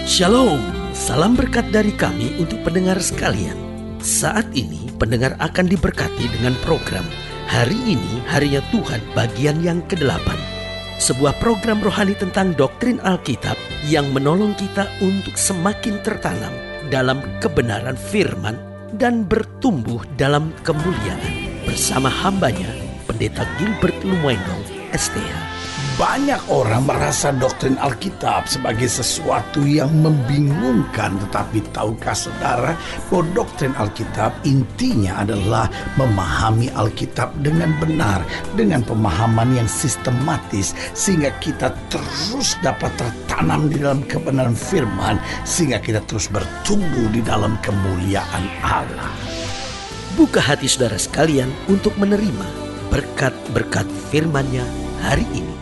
Shalom, salam berkat dari kami untuk pendengar sekalian. Saat ini pendengar akan diberkati dengan program Hari Ini Harinya Tuhan bagian yang ke-8. Sebuah program rohani tentang doktrin Alkitab yang menolong kita untuk semakin tertanam dalam kebenaran firman dan bertumbuh dalam kemuliaan. Bersama hambanya, Pendeta Gilbert Lumwendong, STH. Banyak orang merasa doktrin Alkitab sebagai sesuatu yang membingungkan. Tetapi tahukah saudara bahwa doktrin Alkitab intinya adalah memahami Alkitab dengan benar, dengan pemahaman yang sistematis, sehingga kita terus dapat tertanam di dalam kebenaran firman, sehingga kita terus bertumbuh di dalam kemuliaan Allah. Buka hati saudara sekalian untuk menerima berkat-berkat firman-Nya hari ini.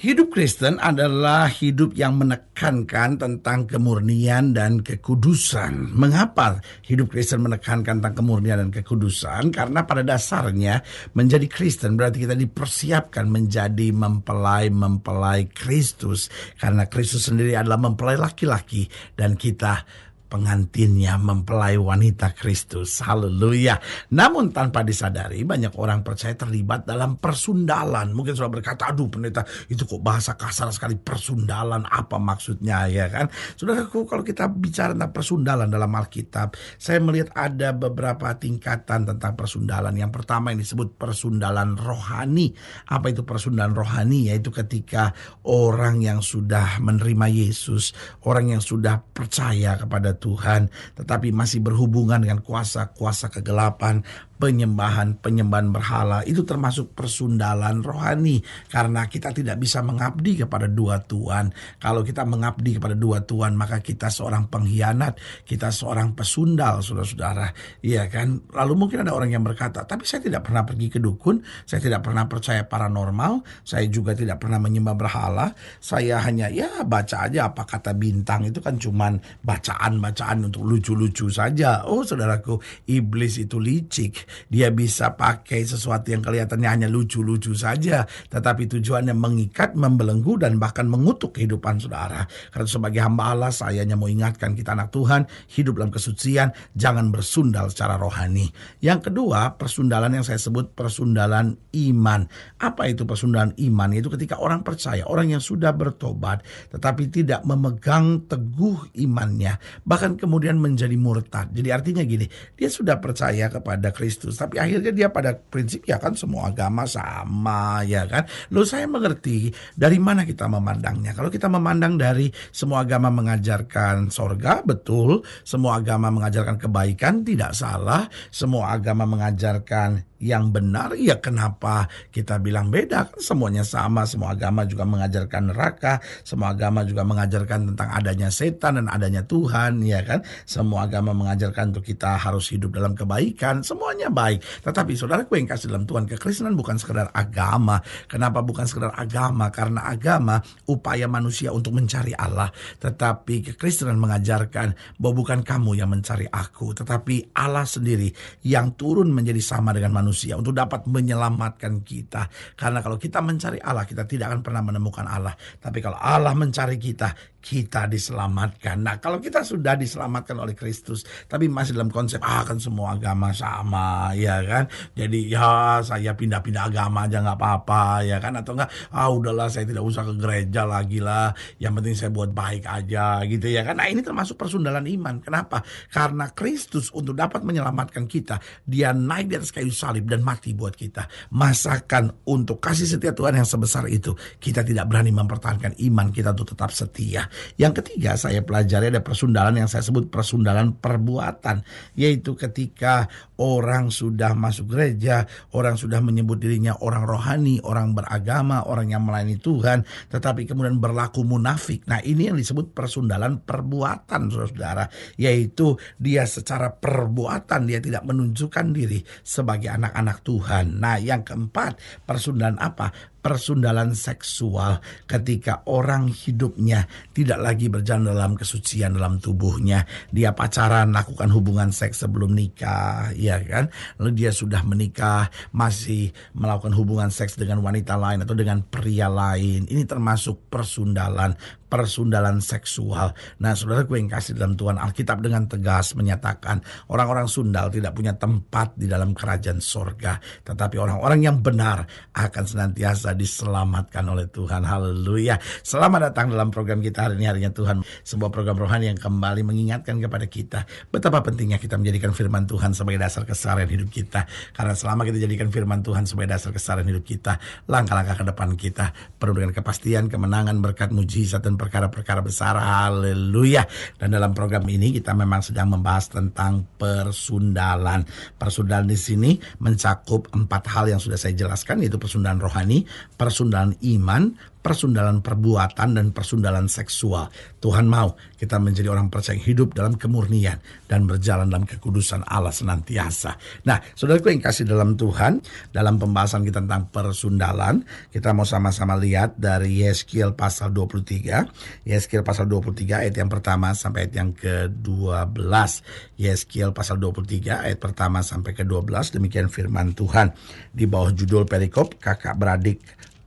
Hidup Kristen adalah hidup yang menekankan tentang kemurnian dan kekudusan. Mengapa hidup Kristen menekankan tentang kemurnian dan kekudusan? Karena pada dasarnya menjadi Kristen berarti kita dipersiapkan menjadi mempelai Kristus. Karena Kristus sendiri adalah mempelai laki-laki dan kita pengantinnya, mempelai wanita Kristus. Haleluya. Namun tanpa disadari banyak orang percaya terlibat dalam persundalan. Mungkin sudah berkata, aduh pendeta itu kok bahasa kasar sekali, persundalan, apa maksudnya, ya kan? Saudaraku, kalau kita bicara tentang persundalan dalam Alkitab, saya melihat ada beberapa tingkatan tentang persundalan. Yang pertama yang disebut persundalan rohani. Apa itu persundalan rohani? Yaitu ketika orang yang sudah menerima Yesus, orang yang sudah percaya kepada Tuhan, tetapi masih berhubungan dengan kuasa-kuasa kegelapan, penyembahan berhala, itu termasuk persundalan rohani. Karena kita tidak bisa mengabdi kepada dua Tuhan. Kalau kita mengabdi kepada dua Tuhan, maka kita seorang pengkhianat, kita seorang pesundal, saudara-saudara. Iya kan? Lalu mungkin ada orang yang berkata, tapi saya tidak pernah pergi ke dukun, saya tidak pernah percaya paranormal, saya juga tidak pernah menyembah berhala, saya hanya baca aja apa kata bintang, itu kan cuman bacaan untuk lucu-lucu saja. Oh saudaraku, iblis itu licik. Dia bisa pakai sesuatu yang kelihatannya hanya lucu-lucu saja, tetapi tujuannya mengikat, membelenggu, dan bahkan mengutuk kehidupan saudara. Karena sebagai hamba Allah, saya hanya mau ingatkan kita anak Tuhan, hidup dalam kesucian, jangan bersundal secara rohani. Yang kedua, persundalan yang saya sebut persundalan iman. Apa itu persundalan iman? Yaitu ketika orang percaya, orang yang sudah bertobat, tetapi tidak memegang teguh imannya, bahkan kemudian menjadi murtad. Jadi artinya gini, dia sudah percaya kepada Kristus, tapi akhirnya dia pada prinsip ya kan semua agama sama, ya kan. Loh, saya mengerti dari mana kita memandangnya. Kalau kita memandang dari semua agama mengajarkan sorga, betul. Semua agama mengajarkan kebaikan, tidak salah. Semua agama mengajarkan yang benar, ya kenapa kita bilang beda? Kan semuanya sama. Semua agama juga mengajarkan neraka, semua agama juga mengajarkan tentang adanya setan dan adanya Tuhan, ya kan. Semua agama mengajarkan untuk kita harus hidup dalam kebaikan, semuanya baik. Tetapi saudaraku yang kasih dalam Tuhan, kekristenan bukan sekedar agama. Kenapa bukan sekedar agama? Karena agama upaya manusia untuk mencari Allah, tetapi kekristenan mengajarkan bahwa bukan kamu yang mencari aku, tetapi Allah sendiri yang turun menjadi sama dengan manusia untuk dapat menyelamatkan kita. Karena kalau kita mencari Allah, kita tidak akan pernah menemukan Allah. Tapi kalau Allah mencari kita, kita diselamatkan. Nah, kalau kita sudah diselamatkan oleh Kristus, tapi masih dalam konsep kan semua agama sama, ya kan. Jadi saya pindah-pindah agama aja nggak apa-apa, ya kan. Atau enggak, udahlah saya tidak usah ke gereja lagi lah, yang penting saya buat baik aja, gitu ya kan. Nah, ini termasuk persundalan iman. Kenapa? Karena Kristus untuk dapat menyelamatkan kita, dia naik di atas kayu salib dan mati buat kita. Masakan untuk kasih setia Tuhan yang sebesar itu, kita tidak berani mempertahankan iman kita untuk tetap setia. Yang ketiga, saya pelajari ada persundalan yang saya sebut persundalan perbuatan, yaitu ketika orang sudah masuk gereja, orang sudah menyebut dirinya orang rohani, orang beragama, orang yang melayani Tuhan, tetapi kemudian berlaku munafik. Nah, ini yang disebut persundalan perbuatan, saudara, yaitu dia secara perbuatan dia tidak menunjukkan diri sebagai anak-anak Tuhan. Nah, yang keempat, persundalan apa? Persundalan seksual, ketika orang hidupnya tidak lagi berjalan dalam kesucian dalam tubuhnya. Dia pacaran, lakukan hubungan seks sebelum nikah, ya kan? Lalu dia sudah menikah, masih melakukan hubungan seks dengan wanita lain atau dengan pria lain. Ini termasuk persundalan persundalan seksual. Nah, saudaraku yang kasih dalam Tuhan, Alkitab dengan tegas menyatakan orang-orang sundal tidak punya tempat di dalam kerajaan sorga, tetapi orang-orang yang benar akan senantiasa diselamatkan oleh Tuhan. Haleluya. Selamat datang dalam program kita hari ini, Harinya Tuhan, sebuah program rohani yang kembali mengingatkan kepada kita betapa pentingnya kita menjadikan firman Tuhan sebagai dasar keseharian hidup kita. Karena selama kita jadikan firman Tuhan sebagai dasar keseharian hidup kita, langkah-langkah ke depan kita penuh dengan kepastian, kemenangan, berkat, mujizat, dan perkara-perkara besar. Haleluya. Dan dalam program ini kita memang sedang membahas tentang persundalan. Persundalan di sini mencakup 4 hal yang sudah saya jelaskan, yaitu persundalan rohani, persundalan iman, persundalan perbuatan, dan persundalan seksual. Tuhan mau kita menjadi orang percaya yang hidup dalam kemurnian dan berjalan dalam kekudusan Allah senantiasa. Nah, saudaraku yang kasih dalam Tuhan, dalam pembahasan kita tentang persundalan, kita mau sama-sama lihat dari Yeskiel pasal 23. Yeskiel pasal 23 ayat yang pertama sampai ayat yang ke-12. Yeskiel pasal 23 ayat pertama sampai ke-12. Demikian firman Tuhan di bawah judul perikop kakak beradik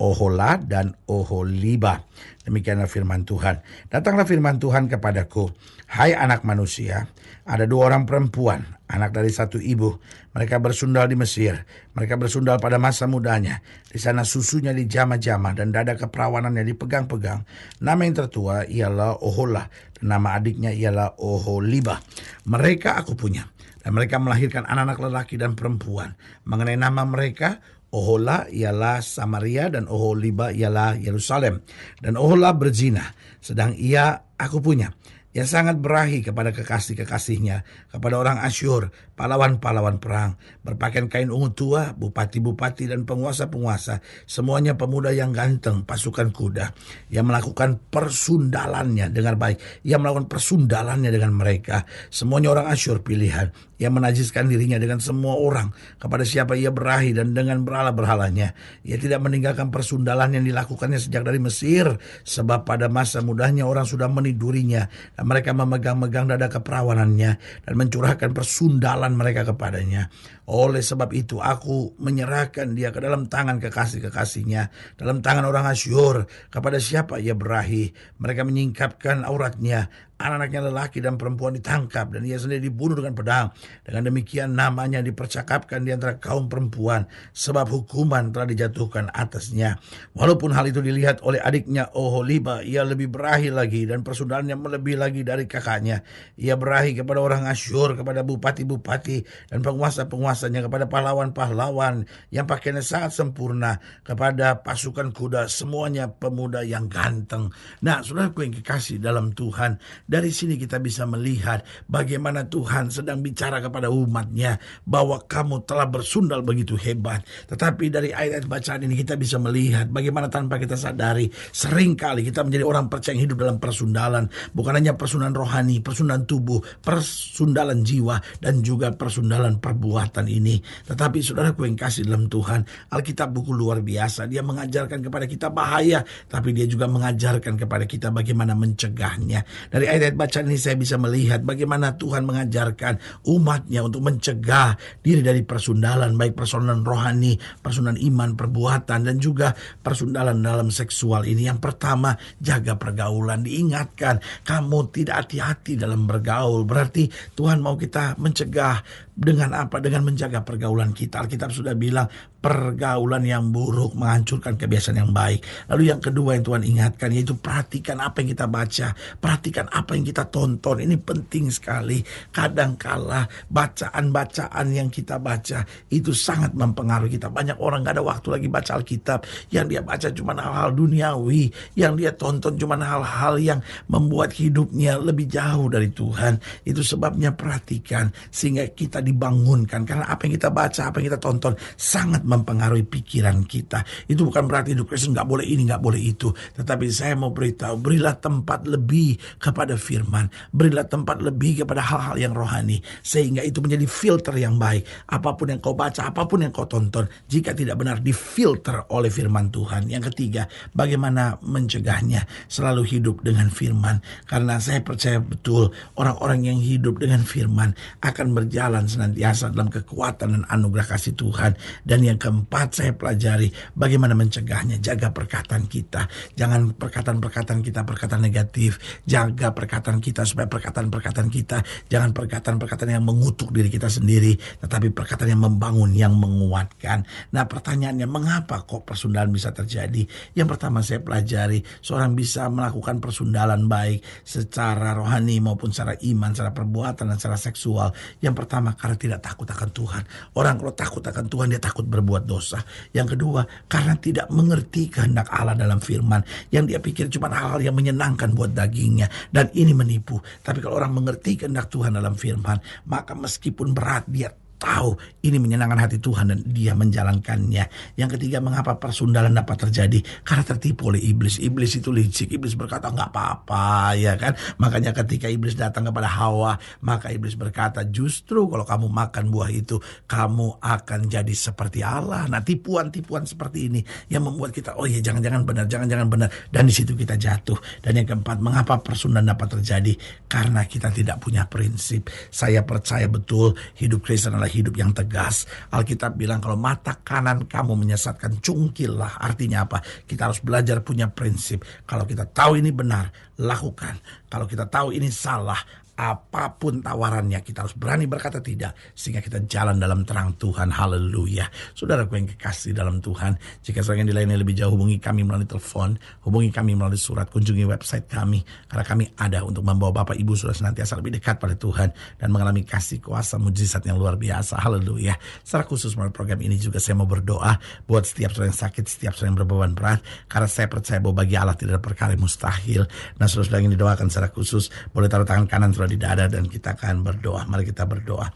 Ohola dan Oholiba. Demikianlah firman Tuhan. Datanglah firman Tuhan kepadaku, hai anak manusia, ada 2 orang perempuan, anak dari satu ibu. Mereka bersundal di Mesir. Mereka bersundal pada masa mudanya. Di sana susunya dijama-jama dan dada keperawanannya dipegang-pegang. Nama yang tertua ialah Ohola dan nama adiknya ialah Oholiba. Mereka aku punya. Dan mereka melahirkan anak-anak lelaki dan perempuan. Mengenai nama mereka, Ohola ialah Samaria dan Oholiba ialah Yerusalem. Dan Ohola berzina, sedang ia aku punya. Ia sangat berahi kepada kekasih-kekasihnya, kepada orang Asyur, pahlawan-pahlawan perang, berpakaian kain ungu tua, bupati-bupati dan penguasa-penguasa, semuanya pemuda yang ganteng, pasukan kuda. Ia melakukan persundalannya, dengar baik, ia melakukan persundalannya dengan mereka, semuanya orang Asyur pilihan. Ia menajiskan dirinya dengan semua orang, kepada siapa ia berahi dan dengan berhala-berhalanya. Ia tidak meninggalkan persundalan yang dilakukannya sejak dari Mesir, sebab pada masa mudanya orang sudah menidurinya, dan mereka memegang-megang dada keperawanannya dan mencurahkan persundalan mereka kepadanya. Oleh sebab itu aku menyerahkan dia ke dalam tangan kekasih-kekasihnya, dalam tangan orang Asyur, kepada siapa ia berahi. Mereka menyingkapkan auratnya, anak-anaknya lelaki dan perempuan ditangkap, dan ia sendiri dibunuh dengan pedang. Dengan demikian namanya dipercakapkan di antara kaum perempuan, sebab hukuman telah dijatuhkan atasnya. Walaupun hal itu dilihat oleh adiknya Oholiba, ia lebih berahi lagi, dan persundalannya melebihi lagi dari kakaknya. Ia berahi kepada orang Asyur, kepada bupati-bupati dan penguasa-penguasanya, kepada pahlawan-pahlawan yang pakaiannya sangat sempurna, kepada pasukan kuda, semuanya pemuda yang ganteng. Nah, saudaraku yang kekasih dalam Tuhan, dari sini kita bisa melihat bagaimana Tuhan sedang bicara kepada umatnya bahwa kamu telah bersundal begitu hebat. Tetapi dari ayat-ayat bacaan ini kita bisa melihat bagaimana tanpa kita sadari seringkali kita menjadi orang percaya yang hidup dalam persundalan. Bukan hanya persundalan rohani, persundalan tubuh, persundalan jiwa, dan juga persundalan perbuatan ini. Tetapi saudaraku yang kasih dalam Tuhan, Alkitab buku luar biasa. Dia mengajarkan kepada kita bahaya, tapi dia juga mengajarkan kepada kita bagaimana mencegahnya. Dari ayat bacaan ini saya bisa melihat bagaimana Tuhan mengajarkan umatnya untuk mencegah diri dari persundalan, baik persundalan rohani, persundalan iman, perbuatan, dan juga persundalan dalam seksual ini. Yang pertama, jaga pergaulan. Diingatkan, kamu tidak hati-hati dalam bergaul. Berarti Tuhan mau kita mencegah dengan apa? Dengan menjaga pergaulan kita. Alkitab sudah bilang pergaulan yang buruk menghancurkan kebiasaan yang baik. Lalu yang kedua yang Tuhan ingatkan, yaitu perhatikan apa yang kita baca, perhatikan apa yang kita tonton. Ini penting sekali. Kadangkala bacaan-bacaan yang kita baca itu sangat mempengaruhi kita. Banyak orang gak ada waktu lagi baca Alkitab. Yang dia baca cuma hal-hal duniawi, yang dia tonton cuma hal-hal yang membuat hidupnya lebih jauh dari Tuhan. Itu sebabnya perhatikan, sehingga kita dibangunkan. Karena apa yang kita baca, apa yang kita tonton sangat mempengaruhi pikiran kita. Itu bukan berarti hidup Kristen gak boleh ini, gak boleh itu. Tetapi saya mau beritahu, berilah tempat lebih kepada firman. Berilah tempat lebih kepada hal-hal yang rohani. Sehingga itu menjadi filter yang baik. Apapun yang kau baca, apapun yang kau tonton, jika tidak benar difilter oleh firman Tuhan. Yang ketiga, bagaimana mencegahnya? Selalu hidup dengan firman. Karena saya percaya betul orang-orang yang hidup dengan firman akan berjalan senantiasa dalam kekuatan dan anugerah kasih Tuhan. Dan yang keempat saya pelajari bagaimana mencegahnya. Jaga perkataan kita. Jangan perkataan-perkataan kita perkataan negatif. Jaga perkataan kita supaya perkataan-perkataan kita jangan perkataan-perkataan yang mengutuk diri kita sendiri, tetapi perkataan yang membangun, yang menguatkan. Nah, pertanyaannya, mengapa kok persundalan bisa terjadi? Yang pertama saya pelajari, seorang bisa melakukan persundalan baik secara rohani maupun secara iman, secara perbuatan dan secara seksual. Yang pertama, karena tidak takut akan Tuhan. Orang kalau takut akan Tuhan, dia takut berbuat dosa. Yang kedua, karena tidak mengerti kehendak Allah dalam firman. Yang dia pikir cuma hal-hal yang menyenangkan buat dagingnya, dan ini menipu. Tapi kalau orang mengerti kehendak Tuhan dalam firman, maka meskipun berat, dia tahu ini menyenangkan hati Tuhan dan dia menjalankannya. Yang ketiga, mengapa persundalan dapat terjadi? Karena tertipu oleh iblis. Iblis itu licik. Iblis berkata nggak apa-apa, ya kan? Makanya ketika iblis datang kepada Hawa, maka iblis berkata, justru kalau kamu makan buah itu, kamu akan jadi seperti Allah. Nah, tipuan-tipuan seperti ini yang membuat kita, oh ya, jangan-jangan benar, jangan-jangan benar. Dan di situ kita jatuh. Dan yang keempat, mengapa persundalan dapat terjadi? Karena kita tidak punya prinsip. Saya percaya betul hidup Kristen adalah hidup yang tegas. Alkitab bilang kalau mata kanan kamu menyesatkan, cungkillah. Artinya apa? Kita harus belajar punya prinsip. Kalau kita tahu ini benar, lakukan. Kalau kita tahu ini salah, apapun tawarannya, kita harus berani berkata tidak, sehingga kita jalan dalam terang Tuhan. Haleluya. Saudaraku yang kekasih dalam Tuhan, jika saudara yang dilayani lebih jauh, hubungi kami melalui telepon, hubungi kami melalui surat, kunjungi website kami, karena kami ada untuk membawa Bapak Ibu Saudara senantiasa lebih dekat pada Tuhan dan mengalami kasih kuasa mujizat yang luar biasa. Haleluya. Secara khusus melalui program ini juga saya mau berdoa buat setiap saudara yang sakit, setiap saudara yang berbeban berat, karena saya percaya bahwa bagi Allah tidak ada perkara yang mustahil. Nah, saudara yang didoakan secara khusus, boleh taruh tangan kanan saudara di dada dan kita akan berdoa. Mari kita berdoa.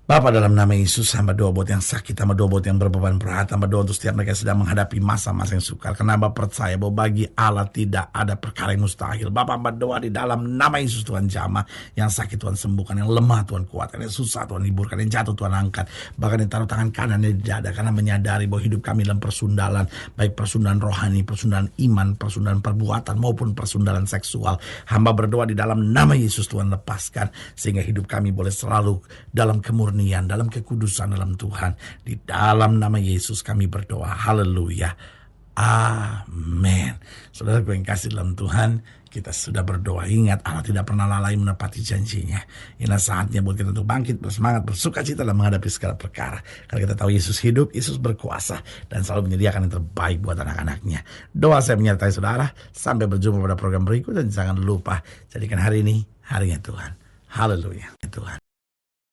Bapa, dalam nama Yesus, hamba doa buat yang sakit, hamba doa buat yang berbeban berat, hamba doa untuk setiap mereka yang sedang menghadapi masa-masa yang sukar. Karena hamba percaya bahwa bagi Allah tidak ada perkara yang mustahil. Bapa, hamba doa di dalam nama Yesus, Tuhan jamah. Yang sakit Tuhan sembuhkan, yang lemah Tuhan kuatkan, yang susah Tuhan hiburkan, yang jatuh Tuhan angkat. Bahkan yang taruh tangan kanannya di dada, karena menyadari bahwa hidup kami dalam persundalan, baik persundalan rohani, persundalan iman, persundalan perbuatan maupun persundalan seksual. Hamba berdoa di dalam nama Yesus, Tuhan lepaskan, sehingga hidup kami boleh selalu dalam kemurnian, dalam kekudusan dalam Tuhan. Di dalam nama Yesus kami berdoa. Haleluya. Amin. Saudara yang kasih dalam Tuhan, kita sudah berdoa. Ingat, Allah tidak pernah lalai menepati janjinya. Inilah saatnya buat kita untuk bangkit, bersemangat, bersuka cita dalam menghadapi segala perkara. Karena kita tahu Yesus hidup, Yesus berkuasa, dan selalu menyediakan yang terbaik buat anak-anaknya. Doa saya menyertai saudara. Sampai berjumpa pada program berikut, dan jangan lupa jadikan hari ini harinya Tuhan. Haleluya. Tuhan.